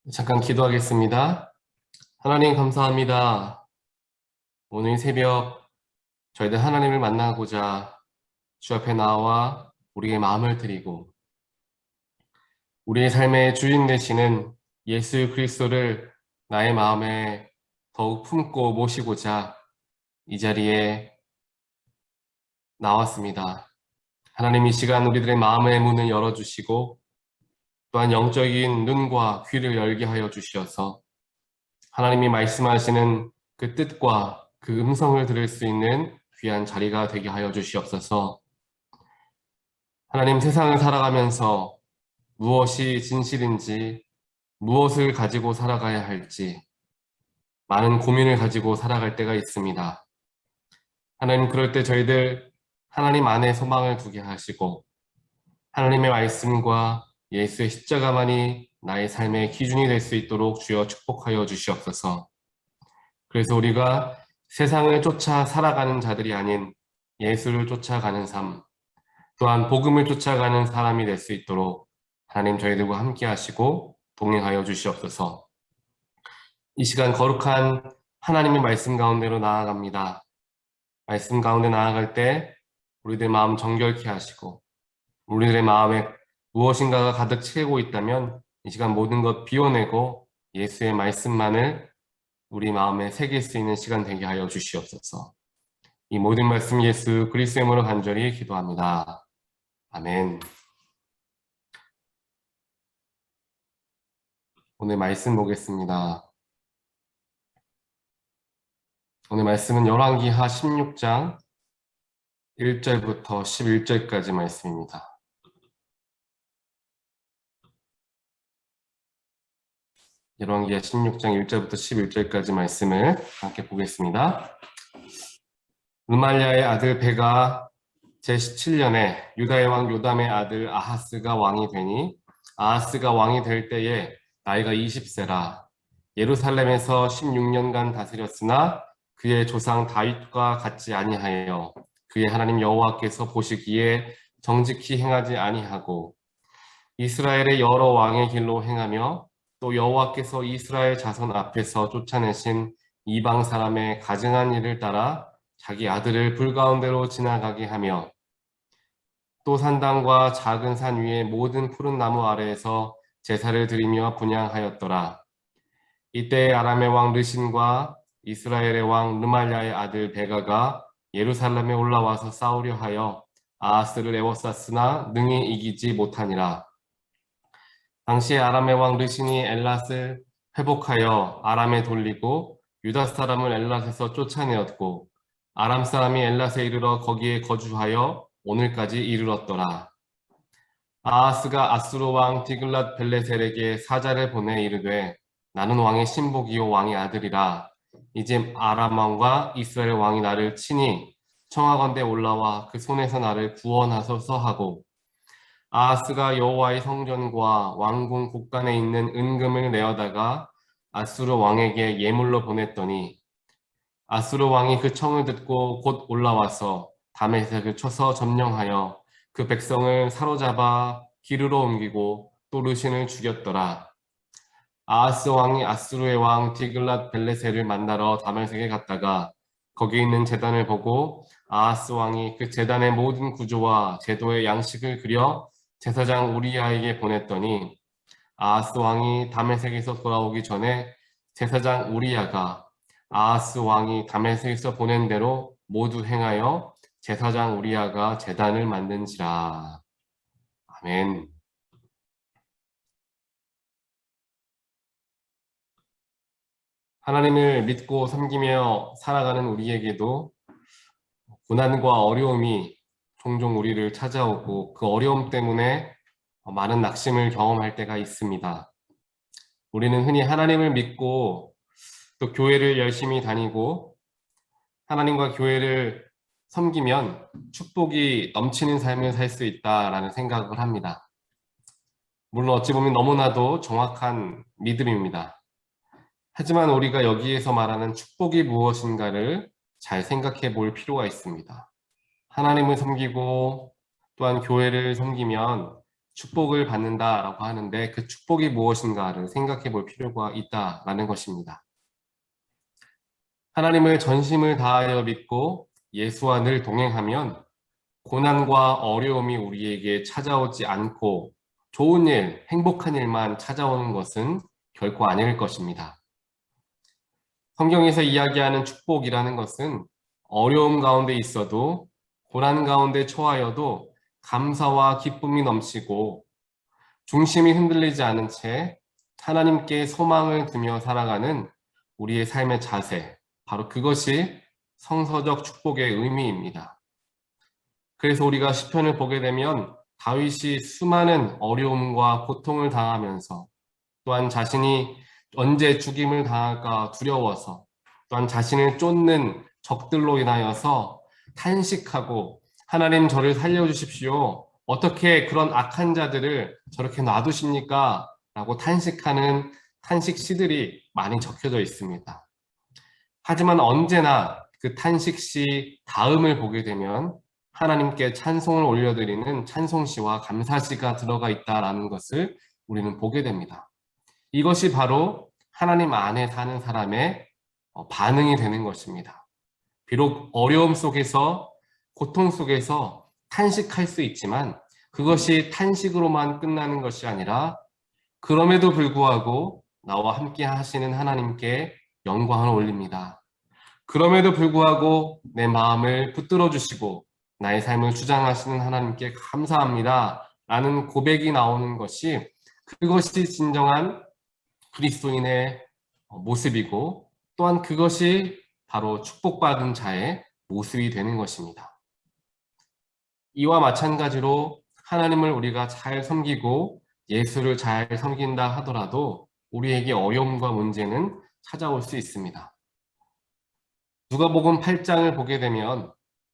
잠깐 기도하겠습니다. 하나님 감사합니다. 오늘 새벽 저희들 하나님을 만나고자 주 앞에 나와 우리의 마음을 드리고 우리의 삶의 주인 되시는 예수 그리스도를 나의 마음에 더욱 품고 모시고자 이 자리에 나왔습니다. 하나님 이 시간 우리들의 마음의 문을 열어주시고 또한 영적인 눈과 귀를 열게 하여 주시어서 하나님이 말씀하시는 그 뜻과 그 음성을 들을 수 있는 귀한 자리가 되게 하여 주시옵소서. 하나님 세상을 살아가면서 무엇이 진실인지, 무엇을 가지고 살아가야 할지 많은 고민을 가지고 살아갈 때가 있습니다. 하나님 그럴 때 저희들 하나님 안에 소망을 두게 하시고 하나님의 말씀과 예수의 십자가만이 나의 삶의 기준이 될 수 있도록 주여 축복하여 주시옵소서. 그래서 우리가 세상을 쫓아 살아가는 자들이 아닌 예수를 쫓아가는 삶, 또한 복음을 쫓아가는 사람이 될 수 있도록 하나님 저희들과 함께 하시고 동행하여 주시옵소서. 이 시간 거룩한 하나님의 말씀 가운데로 나아갑니다. 말씀 가운데 나아갈 때 우리들 마음 정결케 하시고 우리들의 마음에 무엇인가가 가득 채우고 있다면 이 시간 모든 것 비워내고 예수의 말씀만을 우리 마음에 새길 수 있는 시간 되게 하여 주시옵소서. 이 모든 말씀 예수 그리스도의 이름으로 간절히 기도합니다. 아멘. 오늘 말씀 보겠습니다. 오늘 말씀은 열왕기하 16장 1절부터 11절까지 말씀입니다. 열왕기하 16장 1절부터 11절까지 말씀을 함께 보겠습니다. 르말랴의 아들 베가 제17년에 유다의 왕 요담의 아들 아하스가 왕이 되니 아하스가 왕이 될 때에 나이가 20세라. 예루살렘에서 16년간 다스렸으나 그의 조상 다윗과 같지 아니하여 그의 하나님 여호와께서 보시기에 정직히 행하지 아니하고 이스라엘의 여러 왕의 길로 행하며 또 여호와께서 이스라엘 자손 앞에서 쫓아내신 이방 사람의 가증한 일을 따라 자기 아들을 불 가운데로 지나가게 하며 또 산당과 작은 산 위의 모든 푸른 나무 아래에서 제사를 드리며 분향하였더라. 이때 아람의 왕 르신과 이스라엘의 왕 르말랴의 아들 베가가 예루살렘에 올라와서 싸우려 하여 아하스를 에워쌌으나 능히 이기지 못하니라. 당시에 아람의 왕 르신이 엘랏을 회복하여 아람에 돌리고 유다 사람을 엘랏에서 쫓아내었고 아람 사람이 엘랏에 이르러 거기에 거주하여 오늘까지 이르렀더라. 아하스가 아수르 왕 디글랏 벨레셀에게 사자를 보내 이르되 나는 왕의 신복이요 왕의 아들이라. 이제 아람 왕과 이스라엘 왕이 나를 치니 청하건대 올라와 그 손에서 나를 구원하소서 하고 아하스가 여호와의 성전과 왕궁 곳간에 있는 은금을 내어다가 아수르 왕에게 예물로 보냈더니 아수르 왕이 그 청을 듣고 곧 올라와서 다메섹을 쳐서 점령하여 그 백성을 사로잡아 기르로 옮기고 또 르신을 죽였더라. 아하스 왕이 아수르의 왕 디글랏 벨레셀을 만나러 다메섹에 갔다가 거기 있는 제단을 보고 아하스 왕이 그 제단의 모든 구조와 제도의 양식을 그려 제사장 우리야에게 보냈더니 아하스 왕이 다메섹에서 돌아오기 전에 제사장 우리야가 아하스 왕이 다메섹에서 보낸 대로 모두 행하여 제사장 우리야가 제단을 만든지라. 아멘. 하나님을 믿고 섬기며 살아가는 우리에게도 고난과 어려움이 종종 우리를 찾아오고 그 어려움 때문에 많은 낙심을 경험할 때가 있습니다. 우리는 흔히 하나님을 믿고 또 교회를 열심히 다니고 하나님과 교회를 섬기면 축복이 넘치는 삶을 살 수 있다라는 생각을 합니다. 물론 어찌 보면 너무나도 정확한 믿음입니다. 하지만 우리가 여기에서 말하는 축복이 무엇인가를 잘 생각해 볼 필요가 있습니다. 하나님을 섬기고 또한 교회를 섬기면 축복을 받는다라고 하는데 그 축복이 무엇인가를 생각해 볼 필요가 있다라는 것입니다. 하나님을 전심을 다하여 믿고 예수와 늘 동행하면 고난과 어려움이 우리에게 찾아오지 않고 좋은 일, 행복한 일만 찾아오는 것은 결코 아닐 것입니다. 성경에서 이야기하는 축복이라는 것은 어려움 가운데 있어도 고난 가운데 처하여도 감사와 기쁨이 넘치고 중심이 흔들리지 않은 채 하나님께 소망을 두며 살아가는 우리의 삶의 자세, 바로 그것이 성서적 축복의 의미입니다. 그래서 우리가 시편을 보게 되면 다윗이 수많은 어려움과 고통을 당하면서 또한 자신이 언제 죽임을 당할까 두려워서 또한 자신을 쫓는 적들로 인하여서 탄식하고 하나님 저를 살려주십시오. 어떻게 그런 악한 자들을 저렇게 놔두십니까? 라고 탄식하는 탄식 시들이 많이 적혀져 있습니다. 하지만 언제나 그 탄식 시 다음을 보게 되면 하나님께 찬송을 올려드리는 찬송시와 감사시가 들어가 있다는 것을 우리는 보게 됩니다. 이것이 바로 하나님 안에 사는 사람의 반응이 되는 것입니다. 비록 어려움 속에서 고통 속에서 탄식할 수 있지만 그것이 탄식으로만 끝나는 것이 아니라 그럼에도 불구하고 나와 함께 하시는 하나님께 영광을 올립니다. 그럼에도 불구하고 내 마음을 붙들어 주시고 나의 삶을 주장하시는 하나님께 감사합니다 라는 고백이 나오는 것이 그것이 진정한 그리스도인의 모습이고 또한 그것이 바로 축복받은 자의 모습이 되는 것입니다. 이와 마찬가지로 하나님을 우리가 잘 섬기고 예수를 잘 섬긴다 하더라도 우리에게 어려움과 문제는 찾아올 수 있습니다. 누가복음 8장을 보게 되면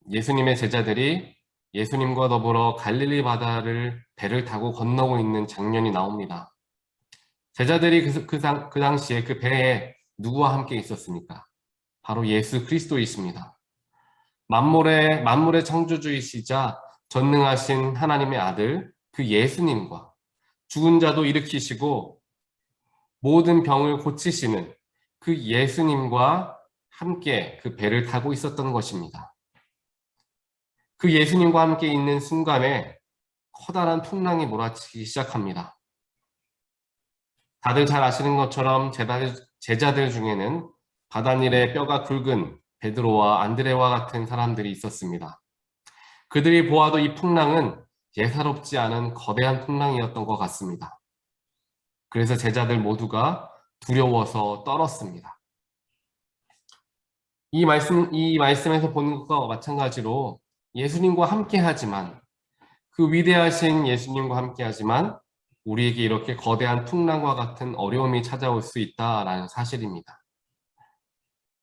예수님의 제자들이 예수님과 더불어 갈릴리 바다를 배를 타고 건너고 있는 장면이 나옵니다. 제자들이 그 당시에 그 배에 누구와 함께 있었습니까? 바로 예수 그리스도이십니다. 만물의 창조주이시자 전능하신 하나님의 아들 그 예수님과 죽은 자도 일으키시고 모든 병을 고치시는 그 예수님과 함께 그 배를 타고 있었던 것입니다. 그 예수님과 함께 있는 순간에 커다란 풍랑이 몰아치기 시작합니다. 다들 잘 아시는 것처럼 제자들 중에는 바다일에 뼈가 굵은 베드로와 안드레와 같은 사람들이 있었습니다. 그들이 보아도 이 풍랑은 예사롭지 않은 거대한 풍랑이었던 것 같습니다. 그래서 제자들 모두가 두려워서 떨었습니다. 이 말씀에서 보는 것과 마찬가지로 예수님과 함께 하지만 그 위대하신 예수님과 함께 하지만 우리에게 이렇게 거대한 풍랑과 같은 어려움이 찾아올 수 있다라는 사실입니다.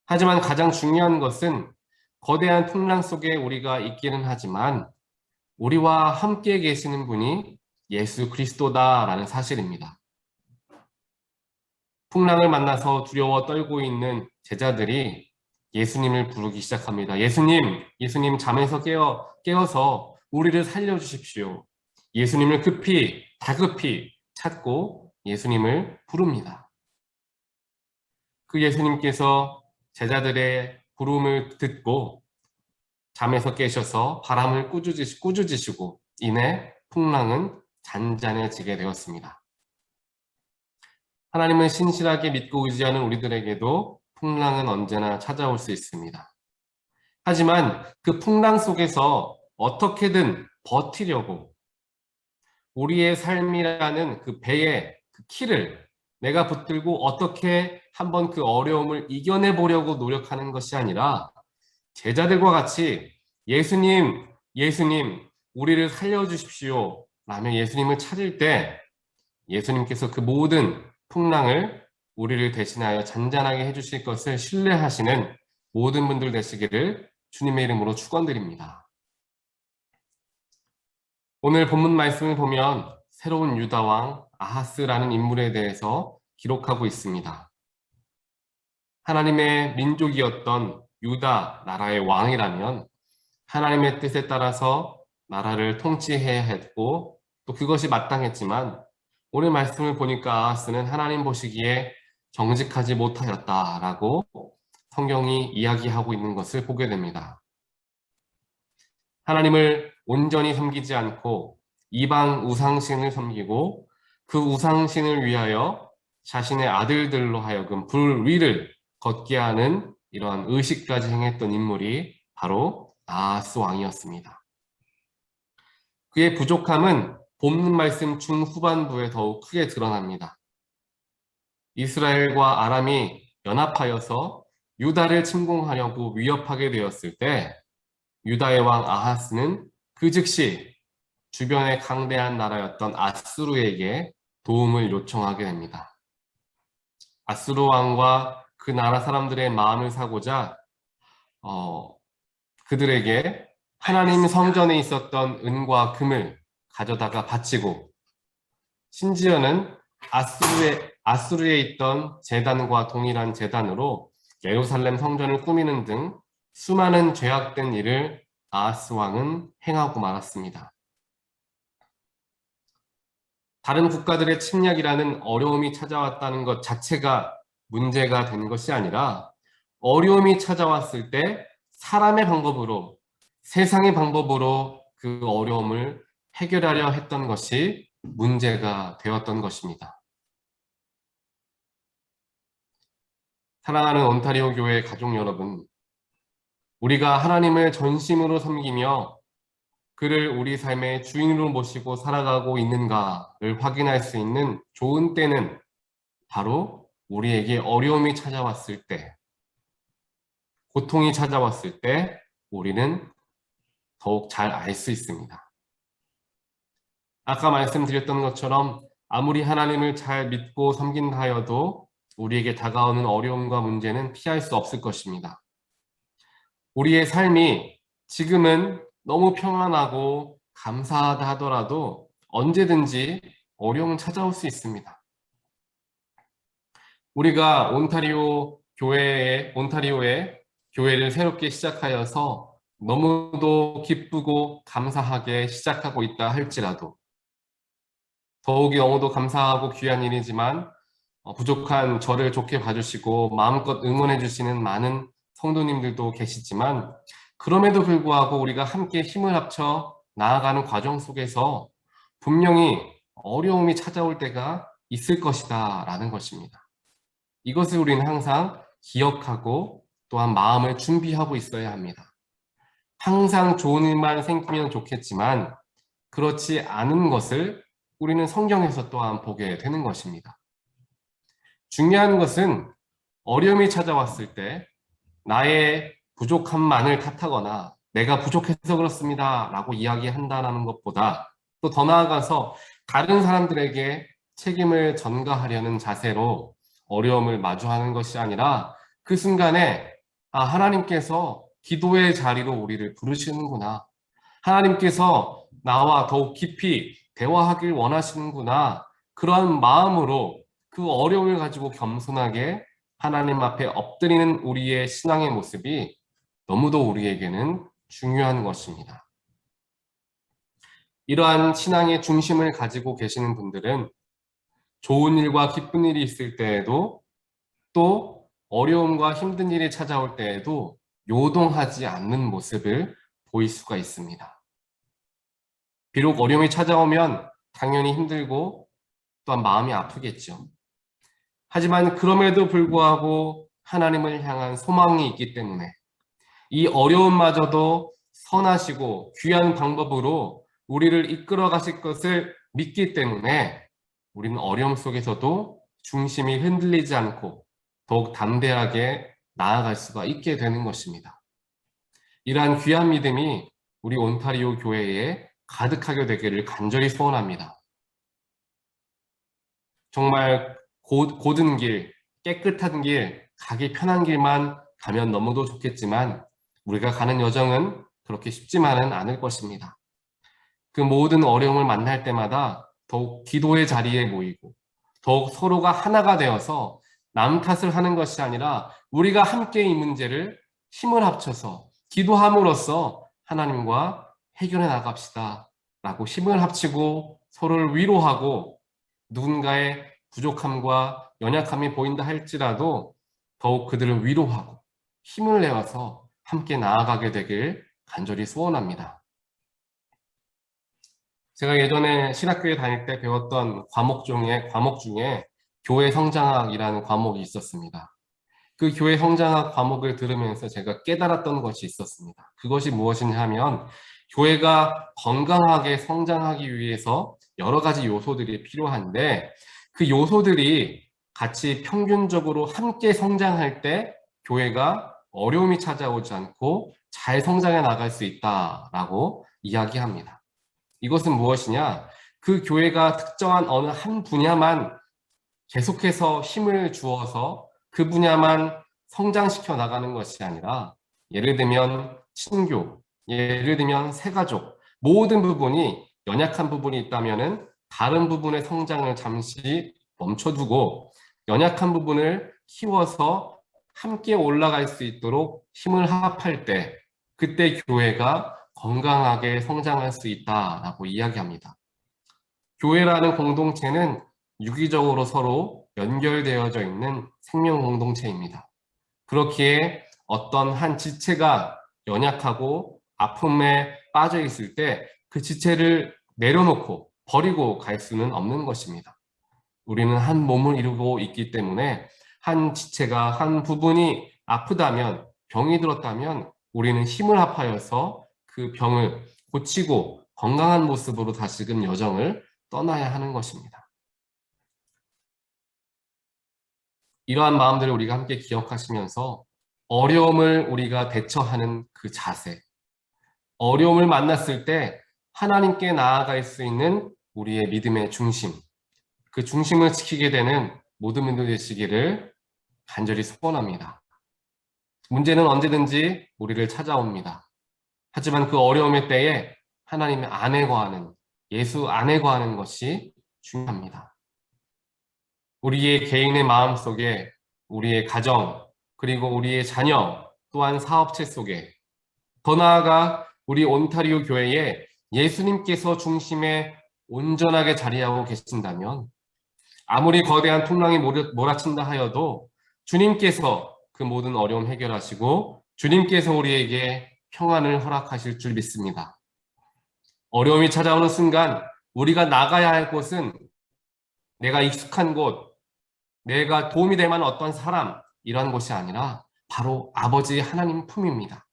하지만 가장 중요한 것은 거대한 풍랑 속에 우리가 있기는 하지만 우리와 함께 계시는 분이 예수 그리스도다라는 사실입니다. 풍랑을 만나서 두려워 떨고 있는 제자들이 예수님을 부르기 시작합니다. 예수님 잠에서 깨어서 우리를 살려주십시오. 예수님을 다급히 찾고 예수님을 부릅니다. 그 예수님께서 제자들의 부름을 듣고 잠에서 깨셔서 바람을 꾸짖으시고 이내 풍랑은 잔잔해지게 되었습니다. 하나님을 신실하게 믿고 의지하는 우리들에게도 풍랑은 언제나 찾아올 수 있습니다. 하지만 그 풍랑 속에서 어떻게든 버티려고 우리의 삶이라는 그 배의 그 키를 내가 붙들고 어떻게 한번 그 어려움을 이겨내 보려고 노력하는 것이 아니라 제자들과 같이 예수님, 우리를 살려주십시오 라며 예수님을 찾을 때 예수님께서 그 모든 풍랑을 우리를 대신하여 잔잔하게 해주실 것을 신뢰하시는 모든 분들 되시기를 주님의 이름으로 축원드립니다. 오늘 본문 말씀을 보면 새로운 유다왕 아하스라는 인물에 대해서 기록하고 있습니다. 하나님의 민족이었던 유다 나라의 왕이라면 하나님의 뜻에 따라서 나라를 통치해야 했고 또 그것이 마땅했지만 오늘 말씀을 보니까 아하스는 하나님 보시기에 정직하지 못하였다라고 성경이 이야기하고 있는 것을 보게 됩니다. 하나님을 온전히 섬기지 않고 이방 우상신을 섬기고 그 우상신을 위하여 자신의 아들들로 하여금 불 위를 걷게 하는 이러한 의식까지 행했던 인물이 바로 아하스 왕이었습니다. 그의 부족함은 본문 말씀 중후반부에 더욱 크게 드러납니다. 이스라엘과 아람이 연합하여서 유다를 침공하려고 위협하게 되었을 때 유다의 왕 아하스는 그 즉시 주변의 강대한 나라였던 아수르에게 도움을 요청하게 됩니다. 아수르 왕과 그 나라 사람들의 마음을 사고자 그들에게 하나님 성전에 있었던 은과 금을 가져다가 바치고 심지어는 아수르에 있던 제단과 동일한 제단으로 예루살렘 성전을 꾸미는 등 수많은 죄악된 일을 아하스 왕은 행하고 말았습니다. 다른 국가들의 침략이라는 어려움이 찾아왔다는 것 자체가 문제가 된 것이 아니라 어려움이 찾아왔을 때 사람의 방법으로, 세상의 방법으로 그 어려움을 해결하려 했던 것이 문제가 되었던 것입니다. 사랑하는 온타리오 교회 가족 여러분, 우리가 하나님을 전심으로 섬기며 그를 우리 삶의 주인으로 모시고 살아가고 있는가를 확인할 수 있는 좋은 때는 바로 우리에게 어려움이 찾아왔을 때, 고통이 찾아왔을 때 우리는 더욱 잘 알 수 있습니다. 아까 말씀드렸던 것처럼 아무리 하나님을 잘 믿고 섬긴다 하여도 우리에게 다가오는 어려움과 문제는 피할 수 없을 것입니다. 우리의 삶이 지금은 너무 평안하고 감사하다 하더라도 언제든지 어려움은 찾아올 수 있습니다. 우리가 온타리오에 교회를 새롭게 시작하여서 너무도 기쁘고 감사하게 시작하고 있다 할지라도 더욱이 너무도 감사하고 귀한 일이지만 부족한 저를 좋게 봐주시고 마음껏 응원해 주시는 많은 성도님들도 계시지만 그럼에도 불구하고 우리가 함께 힘을 합쳐 나아가는 과정 속에서 분명히 어려움이 찾아올 때가 있을 것이다 라는 것입니다. 이것을 우리는 항상 기억하고 또한 마음을 준비하고 있어야 합니다. 항상 좋은 일만 생기면 좋겠지만 그렇지 않은 것을 우리는 성경에서 또한 보게 되는 것입니다. 중요한 것은 어려움이 찾아왔을 때 나의 부족함만을 탓하거나 내가 부족해서 그렇습니다 라고 이야기한다는 것보다 또 더 나아가서 다른 사람들에게 책임을 전가하려는 자세로 어려움을 마주하는 것이 아니라 그 순간에 하나님께서 기도의 자리로 우리를 부르시는구나. 하나님께서 나와 더욱 깊이 대화하길 원하시는구나. 그러한 마음으로 그 어려움을 가지고 겸손하게 하나님 앞에 엎드리는 우리의 신앙의 모습이 너무도 우리에게는 중요한 것입니다. 이러한 신앙의 중심을 가지고 계시는 분들은 좋은 일과 기쁜 일이 있을 때에도 또 어려움과 힘든 일이 찾아올 때에도 요동하지 않는 모습을 보일 수가 있습니다. 비록 어려움이 찾아오면 당연히 힘들고 또한 마음이 아프겠죠. 하지만 그럼에도 불구하고 하나님을 향한 소망이 있기 때문에 이 어려움마저도 선하시고 귀한 방법으로 우리를 이끌어 가실 것을 믿기 때문에 우리는 어려움 속에서도 중심이 흔들리지 않고 더욱 담대하게 나아갈 수가 있게 되는 것입니다. 이러한 귀한 믿음이 우리 온타리오 교회에 가득하게 되기를 간절히 소원합니다. 정말 고든 길, 깨끗한 길, 가기 편한 길만 가면 너무도 좋겠지만 우리가 가는 여정은 그렇게 쉽지만은 않을 것입니다. 그 모든 어려움을 만날 때마다 더욱 기도의 자리에 모이고 더욱 서로가 하나가 되어서 남 탓을 하는 것이 아니라 우리가 함께 이 문제를 힘을 합쳐서 기도함으로써 하나님과 해결해 나갑시다 라고 힘을 합치고 서로를 위로하고 누군가의 부족함과 연약함이 보인다 할지라도 더욱 그들을 위로하고 힘을 내어서 함께 나아가게 되길 간절히 소원합니다. 제가 예전에 신학교에 다닐 때 배웠던 과목 중에 교회 성장학이라는 과목이 있었습니다. 그 교회 성장학 과목을 들으면서 제가 깨달았던 것이 있었습니다. 그것이 무엇이냐 하면 교회가 건강하게 성장하기 위해서 여러 가지 요소들이 필요한데 그 요소들이 같이 평균적으로 함께 성장할 때 교회가 어려움이 찾아오지 않고 잘 성장해 나갈 수 있다라고 이야기합니다. 이것은 무엇이냐? 그 교회가 특정한 어느 한 분야만 계속해서 힘을 주어서 그 분야만 성장시켜 나가는 것이 아니라 예를 들면 친교, 예를 들면 새가족, 모든 부분이 연약한 부분이 있다면은 다른 부분의 성장을 잠시 멈춰두고 연약한 부분을 키워서 함께 올라갈 수 있도록 힘을 합할 때 그때 교회가 건강하게 성장할 수 있다라고 이야기합니다. 교회라는 공동체는 유기적으로 서로 연결되어져 있는 생명 공동체입니다. 그렇기에 어떤 한 지체가 연약하고 아픔에 빠져 있을 때 그 지체를 내려놓고 버리고 갈 수는 없는 것입니다. 우리는 한 몸을 이루고 있기 때문에 한 지체가 한 부분이 아프다면 병이 들었다면 우리는 힘을 합하여서 그 병을 고치고 건강한 모습으로 다시금 여정을 떠나야 하는 것입니다. 이러한 마음들을 우리가 함께 기억하시면서 어려움을 우리가 대처하는 그 자세, 어려움을 만났을 때 하나님께 나아갈 수 있는 우리의 믿음의 중심, 그 중심을 지키게 되는 모든 분들 되시기를 간절히 소원합니다. 문제는 언제든지 우리를 찾아옵니다. 하지만 그 어려움의 때에 하나님의 안에 거하는, 예수 안에 거하는 것이 중요합니다. 우리의 개인의 마음 속에 우리의 가정, 그리고 우리의 자녀, 또한 사업체 속에 더 나아가 우리 온타리오 교회에 예수님께서 중심에 온전하게 자리하고 계신다면 아무리 거대한 풍랑이 몰아친다 하여도 주님께서 그 모든 어려움 해결하시고 주님께서 우리에게 평안을 허락하실 줄 믿습니다. 어려움이 찾아오는 순간 우리가 나가야 할 곳은 내가 익숙한 곳, 내가 도움이 될 만한 어떤 사람, 이런 곳이 아니라 바로 아버지 하나님 품입니다.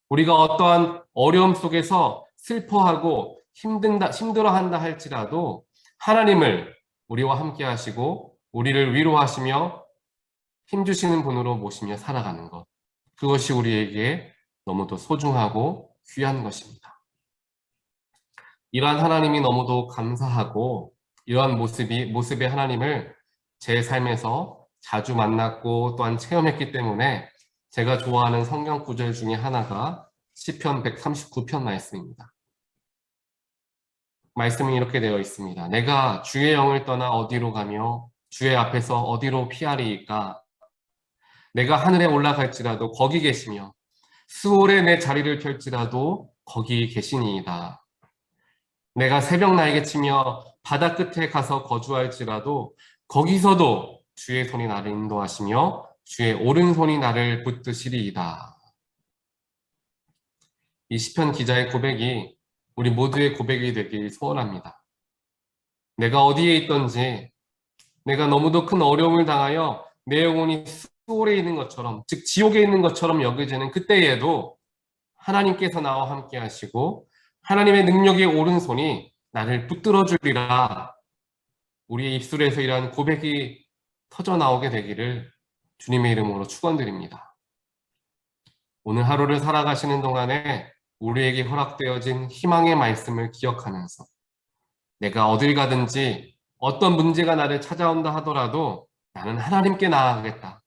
우리가 어떠한 어려움 속에서 슬퍼하고 힘들어한다 할지라도 하나님을 우리와 함께 하시고 우리를 위로하시며 힘주시는 분으로 모시며 살아가는 것. 그것이 우리에게 너무도 소중하고 귀한 것입니다. 이러한 하나님이 너무도 감사하고 이러한 모습의 하나님을 제 삶에서 자주 만났고 또한 체험했기 때문에 제가 좋아하는 성경 구절 중에 하나가 시편 139편 말씀입니다. 말씀은 이렇게 되어 있습니다. 내가 주의 영을 떠나 어디로 가며 주의 앞에서 어디로 피하리이까? 내가 하늘에 올라갈지라도 거기 계시며 수월에 내 자리를 펼지라도 거기 계시니이다. 내가 새벽 날개치며 바다 끝에 가서 거주할지라도 거기서도 주의 손이 나를 인도하시며 주의 오른손이 나를 붙드시리이다. 이 시편 기자의 고백이 우리 모두의 고백이 되길 소원합니다. 내가 어디에 있든지 내가 너무도 큰 어려움을 당하여 내 영혼이 수월에 있는 것처럼, 즉 지옥에 있는 것처럼 여겨지는 그때에도 하나님께서 나와 함께 하시고 하나님의 능력의 오른손이 나를 붙들어 주리라. 우리의 입술에서 이러한 고백이 터져 나오게 되기를 주님의 이름으로 축원드립니다. 오늘 하루를 살아가시는 동안에 우리에게 허락되어진 희망의 말씀을 기억하면서 내가 어딜 가든지 어떤 문제가 나를 찾아온다 하더라도 나는 하나님께 나아가겠다.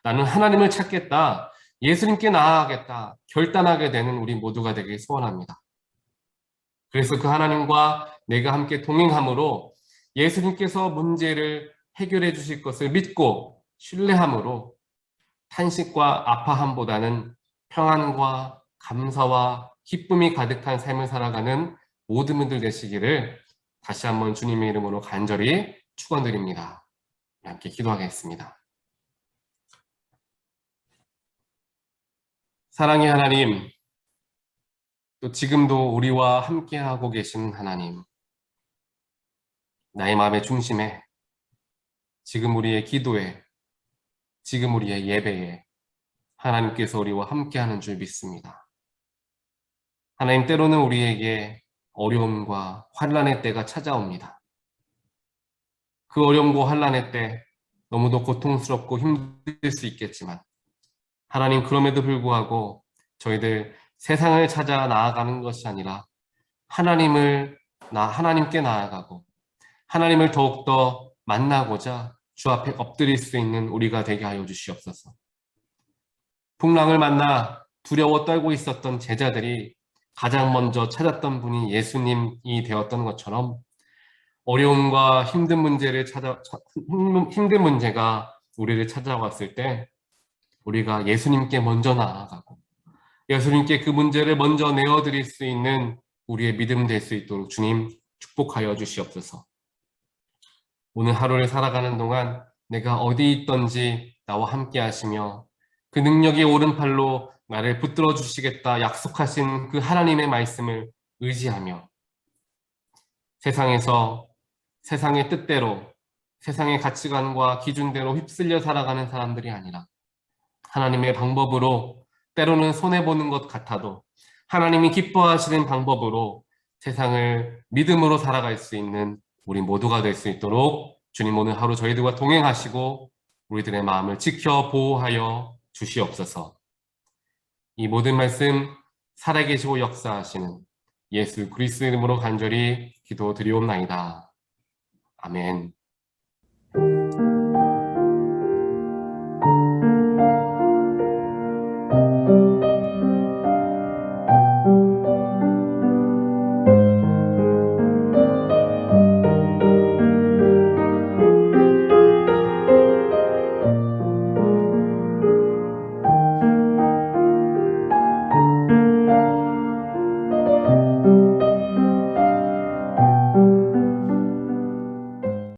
나는 하나님을 찾겠다. 예수님께 나아가겠다. 결단하게 되는 우리 모두가 되길 소원합니다. 그래서 그 하나님과 내가 함께 동행함으로 예수님께서 문제를 해결해 주실 것을 믿고 신뢰함으로 탄식과 아파함보다는 평안과 감사와 기쁨이 가득한 삶을 살아가는 모든 분들 되시기를 다시 한번 주님의 이름으로 간절히 축원드립니다. 함께 기도하겠습니다. 사랑의 하나님, 또 지금도 우리와 함께하고 계신 하나님, 나의 마음의 중심에, 지금 우리의 기도에, 지금 우리의 예배에 하나님께서 우리와 함께하는 줄 믿습니다. 하나님, 때로는 우리에게 어려움과 환난의 때가 찾아옵니다. 그 어려움과 환난의 때 너무도 고통스럽고 힘들 수 있겠지만 하나님, 그럼에도 불구하고 저희들 세상을 찾아 나아가는 것이 아니라 하나님께 나아가고 하나님을 더욱더 만나고자 주 앞에 엎드릴 수 있는 우리가 되게 하여 주시옵소서. 풍랑을 만나 두려워 떨고 있었던 제자들이 가장 먼저 찾았던 분이 예수님이 되었던 것처럼 어려움과 힘든 문제가 우리를 찾아왔을 때 우리가 예수님께 먼저 나아가고 예수님께 그 문제를 먼저 내어드릴 수 있는 우리의 믿음 될 수 있도록 주님 축복하여 주시옵소서. 오늘 하루를 살아가는 동안 내가 어디 있든지 나와 함께 하시며 그 능력의 오른팔로 나를 붙들어 주시겠다 약속하신 그 하나님의 말씀을 의지하며 세상에서 세상의 뜻대로 세상의 가치관과 기준대로 휩쓸려 살아가는 사람들이 아니라 하나님의 방법으로 때로는 손해보는 것 같아도 하나님이 기뻐하시는 방법으로 세상을 믿음으로 살아갈 수 있는 우리 모두가 될 수 있도록 주님 오늘 하루 저희들과 동행하시고 우리들의 마음을 지켜 보호하여 주시옵소서. 이 모든 말씀 살아계시고 역사하시는 예수 그리스도 이름으로 간절히 기도드리옵나이다. 아멘.